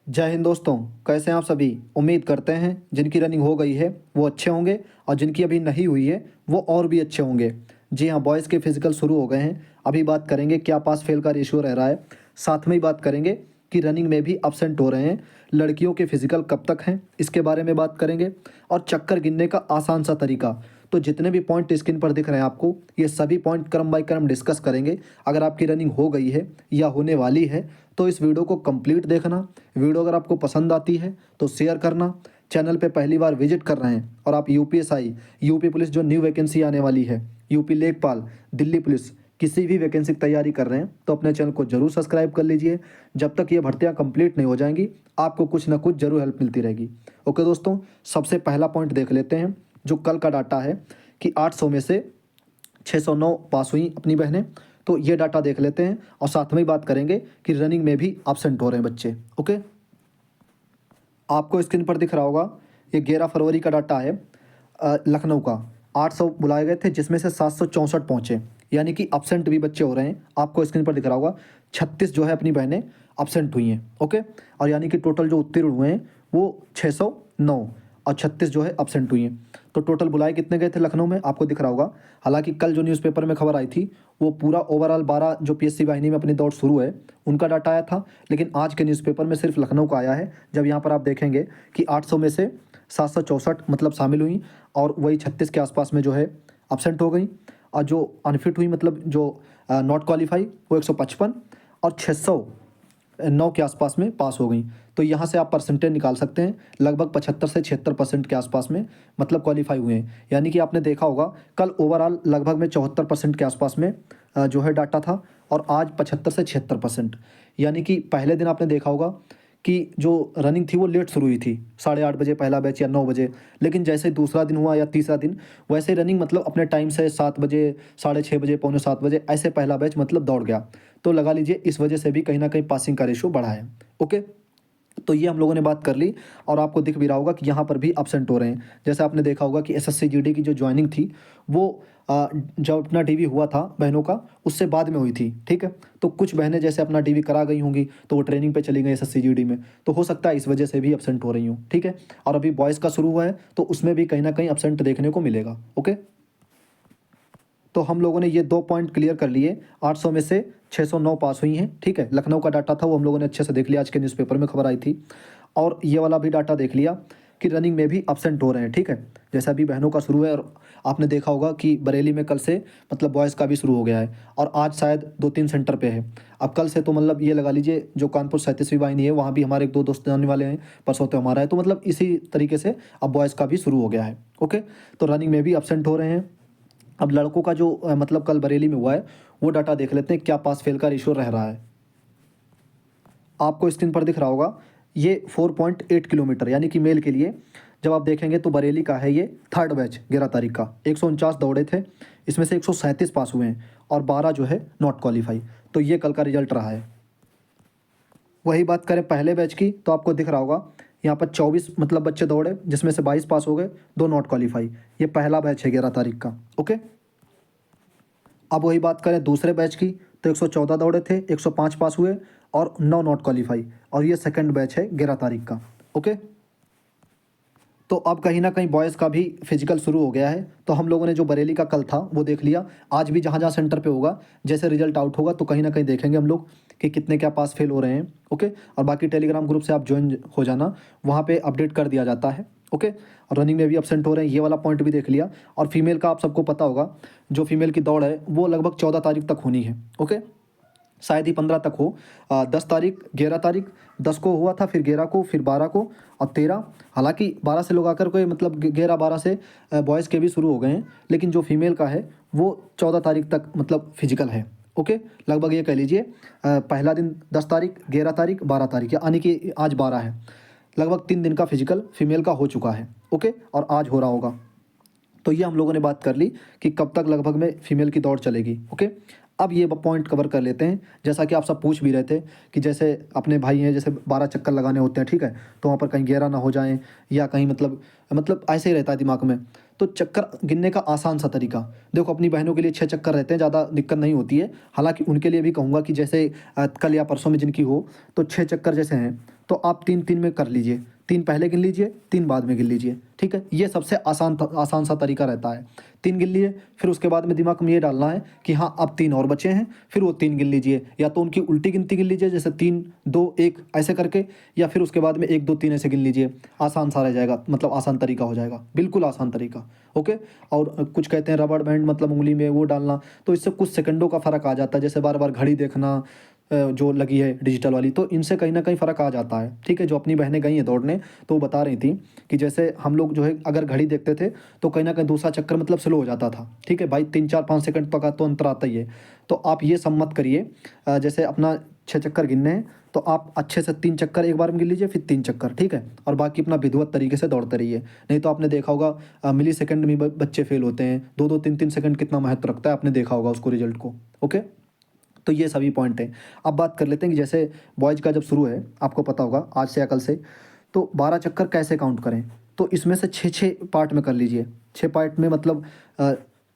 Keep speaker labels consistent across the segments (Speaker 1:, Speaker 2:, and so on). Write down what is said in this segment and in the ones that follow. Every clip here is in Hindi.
Speaker 1: जय हिंद दोस्तों। कैसे हैं आप सभी। उम्मीद करते हैं जिनकी रनिंग हो गई है वो अच्छे होंगे और जिनकी अभी नहीं हुई है वो और भी अच्छे होंगे। जी हाँ, बॉयज़ के फिजिकल शुरू हो गए हैं। अभी बात करेंगे क्या पास फेल का रेशियो रह रहा है। साथ में ही बात करेंगे कि रनिंग में भी अब्सेंट हो रहे हैं। लड़कियों के फिजिकल कब तक हैं इसके बारे में बात करेंगे और चक्कर गिनने का आसान सा तरीका। तो जितने भी पॉइंट स्क्रीन पर दिख रहे हैं आपको, ये सभी पॉइंट क्रम बाय क्रम डिस्कस करेंगे। अगर आपकी रनिंग हो गई है या होने वाली है तो इस वीडियो को कंप्लीट देखना। वीडियो अगर आपको पसंद आती है तो शेयर करना। चैनल पे पहली बार विजिट कर रहे हैं और आप यूपीएसआई, यूपी पुलिस जो न्यू वैकेंसी आने वाली है, यूपी लेखपाल, दिल्ली पुलिस, किसी भी वैकेंसी की तैयारी कर रहे हैं तो अपने चैनल को जरूर सब्सक्राइब कर लीजिए। जब तक ये भर्तियां कंप्लीट नहीं हो जाएंगी आपको कुछ ना कुछ जरूर हेल्प मिलती रहेगी। ओके दोस्तों, सबसे पहला पॉइंट देख लेते हैं जो कल का डाटा है कि 800 में से 609 पास हुई अपनी बहनें। तो ये डाटा देख लेते हैं और साथ में ही बात करेंगे कि रनिंग में भी एब्सेंट हो रहे हैं बच्चे। ओके, आपको स्क्रीन पर दिख रहा होगा ये 11 फरवरी का डाटा है। लखनऊ का 800 बुलाए गए थे जिसमें से 764 पहुँचे, यानी कि एब्सेंट भी बच्चे हो रहे हैं। आपको स्क्रीन पर दिख रहा होगा 36 जो है अपनी बहनें एब्सेंट हुई हैं। ओके, और यानी कि टोटल जो उत्तीर्ण हुए हैं वो 609 और 36 जो है एब्सेंट हुई हैं। तो टोटल बुलाए कितने गए थे लखनऊ में आपको दिख रहा होगा। हालांकि कल जो न्यूज़पेपर में खबर आई थी वो पूरा ओवरऑल 12 जो पीएससी वाहिनी में अपनी दौड़ शुरू है उनका डाटा आया था, लेकिन आज के न्यूज़पेपर में सिर्फ लखनऊ का आया है। जब यहाँ पर आप देखेंगे कि 800 में से 764 मतलब शामिल हुई और वही 36 के आसपास में जो है एब्सेंट हो गई। और जो अनफिट हुई मतलब जो नॉट क्वालिफाई वो 155 और 609 के आसपास में पास हो गई। तो यहाँ से आप परसेंटेज निकाल सकते हैं, लगभग 75 से 76% के आसपास में मतलब क्वालिफाई हुए हैं। यानी कि आपने देखा होगा कल ओवरऑल लगभग में 74% के आसपास में जो है डाटा था और आज 75 से 76%। यानी कि पहले दिन आपने देखा होगा कि जो रनिंग थी वो लेट शुरू हुई थी, 8:30 बजे पहला बैच या 9 बजे, लेकिन जैसे दूसरा दिन हुआ या तीसरा दिन वैसे रनिंग मतलब अपने टाइम से 7 बजे, 6:30 बजे, पौने 7 बजे ऐसे पहला बैच मतलब दौड़ गया। तो लगा लीजिए इस वजह से भी कहीं ना कहीं पासिंग का रेशो बढ़ा है। ओके, तो ये हम लोगों ने बात कर ली और आपको दिख भी रहा होगा कि यहाँ पर भी एब्सेंट हो रहे हैं। जैसे आपने देखा होगा कि एसएससी जीडी की जो ज्वाइनिंग थी वो जब अपना डीवी हुआ था बहनों का उससे बाद में हुई थी। ठीक है, तो कुछ बहनें जैसे अपना डीवी करा गई होंगी तो वो ट्रेनिंग पे चली गई एसएससी जीडी में, तो हो सकता है इस वजह से भी एब्सेंट हो रही हूँ। ठीक है, और अभी बॉयज़ का शुरू हुआ है तो उसमें भी कहीं ना कहीं एब्सेंट देखने को मिलेगा। ओके, तो हम लोगों ने ये 2 पॉइंट क्लियर कर लिए। 800 में से 609 पास हुई हैं। ठीक है, लखनऊ का डाटा था वो हम लोगों ने अच्छे से देख लिया, आज के न्यूज़पेपर में खबर आई थी। और ये वाला भी डाटा देख लिया कि रनिंग में भी एब्सेंट हो रहे हैं। ठीक है, जैसा अभी बहनों का शुरू है और आपने देखा होगा कि बरेली में कल से मतलब बॉयज़ का भी शुरू हो गया है और आज शायद 2-3 सेंटर पे है। अब कल से तो मतलब ये लगा लीजिए जो कानपुर 37वीं वाहिनी है वहाँ भी हमारे 1-2 दोस्त जाने वाले हैं, परसों तो हमारा है। तो मतलब इसी तरीके से अब बॉयज़ का भी शुरू हो गया है। ओके, तो रनिंग में भी एब्सेंट हो रहे हैं। अब लड़कों का जो मतलब कल बरेली में हुआ है वो डाटा देख लेते हैं क्या पास फेल का रेशियो रह रहा है। आपको स्क्रीन पर दिख रहा होगा ये 4.8 किलोमीटर यानी कि मेल के लिए जब आप देखेंगे तो बरेली का है ये थर्ड बैच 11 तारीख का। 149 दौड़े थे, इसमें से 137 पास हुए हैं और 12 जो है नॉट क्वालिफाई। तो ये कल का रिजल्ट रहा है। वही बात करें पहले बैच की तो आपको दिख रहा होगा यहाँ पर 24 मतलब बच्चे दौड़े जिसमें से 22 पास हो गए, 2 नॉट क्वालिफाई। ये पहला बैच है 11 तारीख का। ओके, अब वही बात करें दूसरे बैच की तो 114 दौड़े थे, 105 पास हुए और 9 नॉट क्वालिफाई। और ये सेकंड बैच है 11 तारीख का। ओके, तो अब कहीं ना कहीं बॉयज़ का भी फिजिकल शुरू हो गया है। तो हम लोगों ने जो बरेली का कल था वो देख लिया। आज भी जहाँ जहाँ सेंटर पे होगा जैसे रिजल्ट आउट होगा तो कहीं ना कहीं देखेंगे हम लोग कि कितने क्या पास फेल हो रहे हैं। ओके, और बाकी टेलीग्राम ग्रुप से आप ज्वाइन हो जाना, वहाँ पे अपडेट कर दिया जाता है। ओके, और रनिंग में भी एब्सेंट हो रहे हैं, ये वाला पॉइंट भी देख लिया। और फीमेल का आप सबको पता होगा जो फीमेल की दौड़ है वो लगभग 14 तारीख तक होनी है। ओके, शायद ही 15 तक हो। 10 तारीख, 11 तारीख, 10 को हुआ था, फिर 11 को, फिर 12 को और 13। हालांकि 12 से लोग आकर के मतलब 11-12 से बॉयज़ के भी शुरू हो गए हैं, लेकिन जो फीमेल का है वो 14 तारीख तक मतलब फिजिकल है। ओके, लगभग ये कह लीजिए पहला दिन 10 तारीख, 11 तारीख, 12 तारीख, यानी कि आज 12 है। लगभग 3 दिन का फिजिकल फीमेल का हो चुका है। ओके, और आज हो रहा होगा। तो ये हम लोगों ने बात कर ली कि कब तक लगभग में फीमेल की दौड़ चलेगी। ओके, अब ये पॉइंट कवर कर लेते हैं। जैसा कि आप सब पूछ भी रहे थे कि जैसे अपने भाई हैं जैसे 12 चक्कर लगाने होते हैं। ठीक है, तो वहाँ पर कहीं गहरा ना हो जाएं या कहीं मतलब ऐसे ही रहता है दिमाग में। तो चक्कर गिनने का आसान सा तरीका देखो, अपनी बहनों के लिए 6 चक्कर रहते हैं, ज़्यादा दिक्कत नहीं होती है। हालांकि उनके लिए भी कहूँगा कि जैसे कल या परसों में जिनकी हो तो 6 चक्कर जैसे हैं तो आप 3-3 में कर लीजिए, 3 पहले गिन लीजिए, 3 बाद में गिन लीजिए, ठीक है। ये सबसे आसान सा तरीका रहता है। 3 गिन लिए, फिर उसके बाद में दिमाग में ये डालना है कि हाँ अब 3 और बचे हैं, फिर वो 3 गिन लीजिए, या तो उनकी उल्टी गिनती गिन लीजिए जैसे 3 2 1 ऐसे करके, या फिर उसके बाद में 1 2 3 ऐसे गिन लीजिए। आसान सा रह जाएगा, मतलब आसान तरीका हो जाएगा, बिल्कुल आसान तरीका। ओके। और कुछ कहते हैं रबड़ बैंड, मतलब उंगली में वो डालना, तो इससे कुछ सेकंडों का फ़र्क आ जाता है। जैसे बार बार घड़ी देखना जो लगी है डिजिटल वाली, तो इनसे कहीं ना कहीं फ़र्क आ जाता है, ठीक है। जो अपनी बहनें गई हैं दौड़ने, तो वो बता रही थी कि जैसे हम लोग जो है अगर घड़ी देखते थे तो कहीं ना कहीं दूसरा चक्कर मतलब स्लो हो जाता था, ठीक है भाई। 3 4 5 सेकंड तक का तो अंतर आता ही है। तो आप ये सब मत करिए। जैसे अपना 6 चक्कर गिनने हैं तो आप अच्छे से 3 चक्कर एक बार में गिन लीजिए, फिर 3 चक्कर, ठीक है। और बाकी अपना विधिवत तरीके से दौड़ते रहिए। नहीं तो आपने देखा होगा मिली सेकंड में बच्चे फेल होते हैं। 2 2 3 3 सेकंड कितना महत्व रखता है, आपने देखा होगा उसको, रिजल्ट को। ओके। तो ये सभी पॉइंट हैं। अब बात कर लेते हैं कि जैसे बॉयज़ का जब शुरू है, आपको पता होगा आज से या कल से, तो 12 चक्कर कैसे काउंट करें। तो इसमें से 6 पार्ट में कर लीजिए। 6 पार्ट में मतलब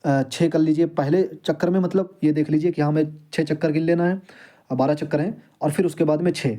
Speaker 1: 6 कर लीजिए पहले चक्कर में, मतलब ये देख लीजिए कि हाँ हमें 6 चक्कर गिन लेना है, 12 चक्कर हैं, और फिर उसके बाद में 6,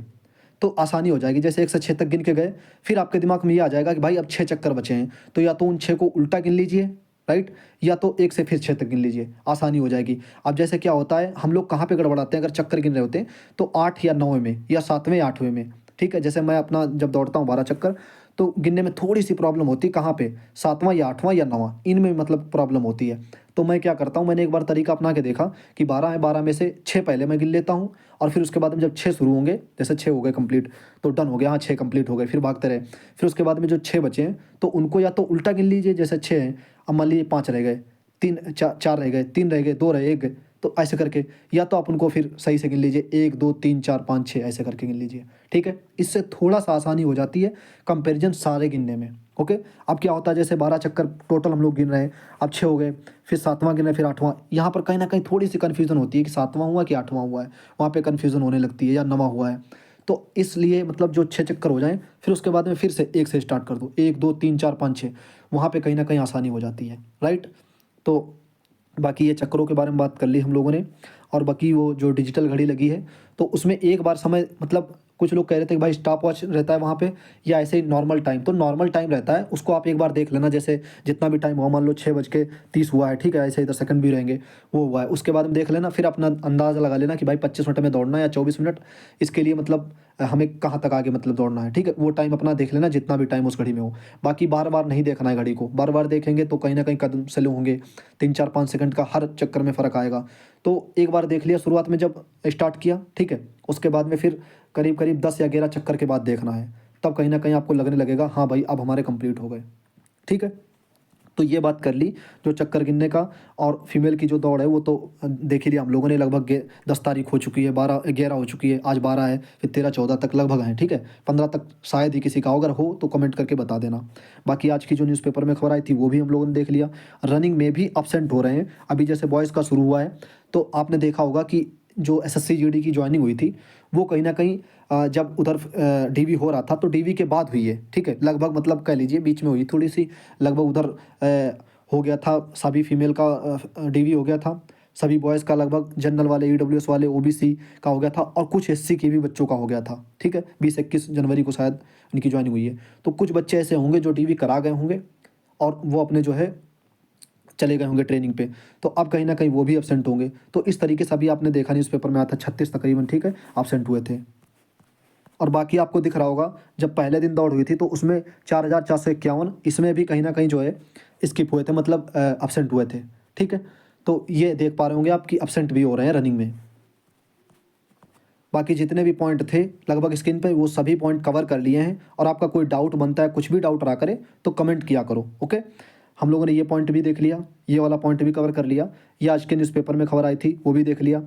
Speaker 1: तो आसानी हो जाएगी। जैसे 1 से 6 तक गिन के गए, फिर आपके दिमाग में ये आ जाएगा कि भाई अब 6 चक्कर बचे हैं, तो या तो उन 6 को उल्टा गिन लीजिए, राइट, या तो 1 से फिर 6 तक गिन लीजिए, आसानी हो जाएगी। अब जैसे क्या होता है, हम लोग कहाँ पे गड़बड़ाते हैं, अगर चक्कर गिन रहे होते हैं तो 8 या 9 में, या 7वें 8वें में, ठीक है। जैसे मैं अपना जब दौड़ता हूँ 12 चक्कर, तो गिनने में थोड़ी सी प्रॉब्लम होती है, कहाँ पे, 7वां या 8वां या 9वां, इनमें मतलब प्रॉब्लम होती है। तो मैं क्या करता हूँ, मैंने एक बार तरीका अपना के देखा कि 12 है, 12 में से 6 पहले मैं गिन लेता हूँ, और फिर उसके बाद में जब 6 शुरू होंगे, जैसे 6 हो गए कंप्लीट, तो डन हो गया, हाँ 6 कंप्लीट हो गए, फिर भागते रहे। फिर उसके बाद में जो 6 बचे हैं तो उनको या तो उल्टा गिन लीजिए, जैसे 6 हैं, अब मान लीजिए 5 रह गए, 4 रह गए, 3 रह गए, 2 रहे, 1 गए, तो ऐसे करके, या तो आप उनको फिर सही से गिन लीजिए, 1 2 3 4 5 6 ऐसे करके गिन लीजिए, ठीक है। इससे थोड़ा सा आसानी हो जाती है कंपैरिजन सारे गिनने में। ओके। अब क्या होता है, जैसे 12 चक्कर टोटल हम लोग गिन रहे हैं, अब 6 हो गए, फिर 7वां गिन रहे, फिर 8वां, यहाँ पर कहीं ना कहीं थोड़ी सी कन्फ्यूज़न होती है कि 7वां हुआ कि 8वां हुआ है, वहाँ पे कन्फ्यूज़न होने लगती है, या 9वां हुआ है। तो इसलिए मतलब जो 6 चक्कर हो जाएँ, फिर उसके बाद में फिर से 1 से स्टार्ट कर दो, 1 2 3 4 5 6, वहाँ पे कहीं ना कहीं आसानी हो जाती है, राइट। तो बाकी ये चक्करों के बारे में बात कर ली हम लोगों ने। और बाकी वो जो डिजिटल घड़ी लगी है, तो उसमें एक बार समय, मतलब कुछ लोग कह रहे थे कि भाई स्टॉप वॉच रहता है वहाँ पे, या ऐसे ही नॉर्मल टाइम, तो नॉर्मल टाइम रहता है, उसको आप एक बार देख लेना। जैसे जितना भी टाइम हुआ, मान लो 6:30 हुआ है, ठीक है, ऐसे इधर सेकंड भी रहेंगे, वो हुआ है, उसके बाद में देख लेना, फिर अपना अंदाज़ा लगा लेना कि भाई 25 मिनट में दौड़ना है या 24 मिनट, इसके लिए मतलब हमें कहाँ तक आगे मतलब दौड़ना है, ठीक है। वो टाइम अपना देख लेना, जितना भी टाइम उस घड़ी में हो। बाकी बार बार नहीं देखना है घड़ी को, बार बार देखेंगे तो कहीं ना कहीं कदम स्लो होंगे, 3 4 5 सेकंड का हर चक्कर में फ़र्क आएगा। तो एक बार देख लिया शुरुआत में जब स्टार्ट किया, ठीक है, उसके बाद में फिर करीब करीब 10 या 11 चक्कर के बाद देखना है, तब कहीं ना कहीं आपको लगने लगेगा हाँ भाई अब हमारे कंप्लीट हो गए, ठीक है। तो ये बात कर ली जो चक्कर गिनने का। और फीमेल की जो दौड़ है वो तो देख ही लिया हम लोगों ने, लगभग 10 तारीख हो चुकी है, 12 11 हो चुकी है, आज 12 है, फिर 13 14 तक लगभग हैं, ठीक है। 15 तक शायद ही किसी का हो, अगर हो तो कमेंट करके बता देना। बाकी आज की जो न्यूज़पेपर में खबर आई थी वो भी हम लोगों ने देख लिया। रनिंग में भी अपसेंट हो रहे हैं, अभी जैसे बॉयज़ का शुरू हुआ है, तो आपने देखा होगा कि जो एसएससी जीडी की ज्वाइनिंग हुई थी, वो कहीं ना कहीं जब उधर डीवी हो रहा था तो डीवी के बाद हुई है, ठीक है, लगभग मतलब कह लीजिए बीच में हुई थोड़ी सी, लगभग उधर हो गया था, सभी फीमेल का डीवी हो गया था, सभी बॉयज़ का लगभग, जनरल वाले, ईडब्ल्यूएस वाले, ओबीसी का हो गया था, और कुछ एससी के भी बच्चों का हो गया था, ठीक है। 20 21 जनवरी को शायद उनकी ज्वाइनिंग हुई है। तो कुछ बच्चे ऐसे होंगे जो डीवी करा गए होंगे, और वो अपने जो है चले गए होंगे ट्रेनिंग पे, तो अब कहीं ना कहीं वो भी एब्सेंट होंगे। तो इस तरीके से अभी आपने देखा न्यूज़पेपर में आता 36 तकरीबन, ठीक है, एब्सेंट हुए थे। और बाकी आपको दिख रहा होगा जब पहले दिन दौड़ हुई थी तो उसमें 4451, इसमें भी कहीं ना कहीं जो है स्किप हुए थे, मतलब एब्सेंट हुए थे, ठीक है। तो ये देख पा रहे होंगे आप कि एब्सेंट भी हो रहे हैं रनिंग में। बाकी जितने भी पॉइंट थे लगभग स्क्रीन पे वो सभी पॉइंट कवर कर लिए हैं। और आपका कोई डाउट बनता है, कुछ भी डाउट रहा करे तो कमेंट किया करो, ओके। हम लोगों ने ये पॉइंट भी देख लिया, ये वाला पॉइंट भी कवर कर लिया, ये आज के न्यूज़पेपर में खबर आई थी वो भी देख लिया,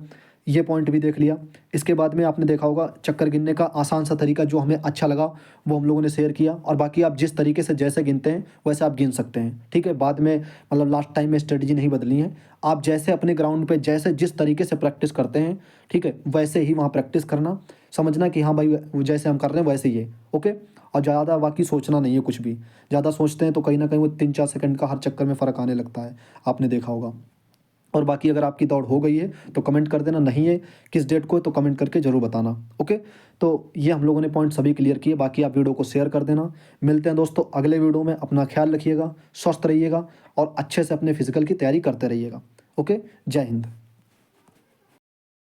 Speaker 1: ये पॉइंट भी देख लिया। इसके बाद में आपने देखा होगा चक्कर गिनने का आसान सा तरीका जो हमें अच्छा लगा वो हम लोगों ने शेयर किया। और बाकी आप जिस तरीके से जैसे गिनते हैं वैसे आप गिन सकते हैं, ठीक है। बाद में मतलब लास्ट टाइम में स्ट्रेटजी नहीं बदली है, आप जैसे अपने ग्राउंड पे जैसे जिस तरीके से प्रैक्टिस करते हैं, ठीक है, वैसे ही वहाँ प्रैक्टिस करना, समझना कि हाँ भाई जैसे हम कर रहे हैं वैसे ही है, ओके। और ज़्यादा बाकी सोचना नहीं है कुछ भी, ज़्यादा सोचते हैं तो कहीं ना कहीं वो 3 4 सेकंड का हर चक्कर में फ़र्क आने लगता है, आपने देखा होगा। और बाकी अगर आपकी दौड़ हो गई है तो कमेंट कर देना, नहीं है किस डेट को है तो कमेंट करके ज़रूर बताना। ओके, तो ये हम लोगों ने पॉइंट सभी क्लियर किए, बाकी आप वीडियो को शेयर कर देना। मिलते हैं दोस्तों अगले वीडियो में, अपना ख्याल रखिएगा, स्वस्थ रहिएगा और अच्छे से अपने फिजिकल की तैयारी करते रहिएगा। ओके, जय हिंद।